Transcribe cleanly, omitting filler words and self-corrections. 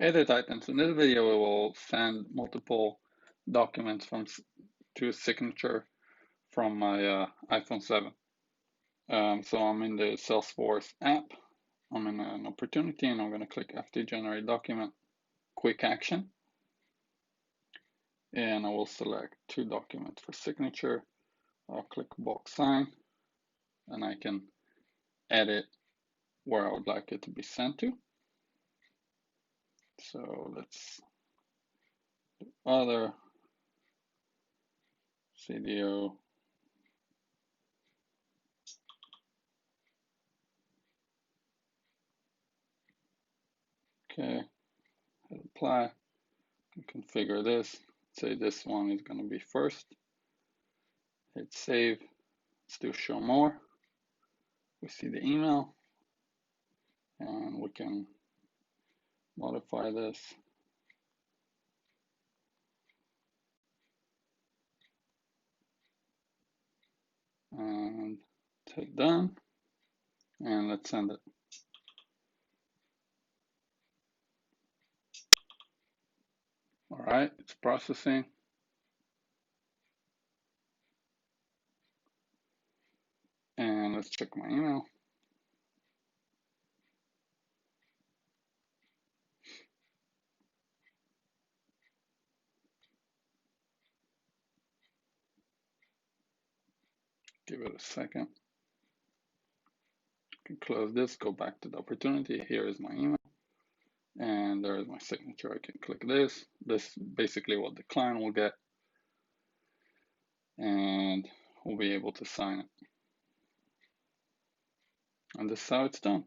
Hey Titans. In this video, we will send multiple documents to a signature from my iPhone 7. So I'm in the Salesforce app. I'm in an opportunity and I'm going to click after generate document, quick action. And I will select two documents for signature. I'll click bulk sign and I can edit where I would like it to be sent to. So let's do other CDO. Okay, hit apply. Configure this. Say this one is going to be first. Hit save. Let's do show more. We see the email and we can modify this. And hit done. And let's send it. All right, it's processing. And let's check my email. Give it a second. I can close this, go back to the opportunity. Here is my email. And there is my signature. I can click this. This is basically what the client will get. And we'll be able to sign it. And this is how it's done.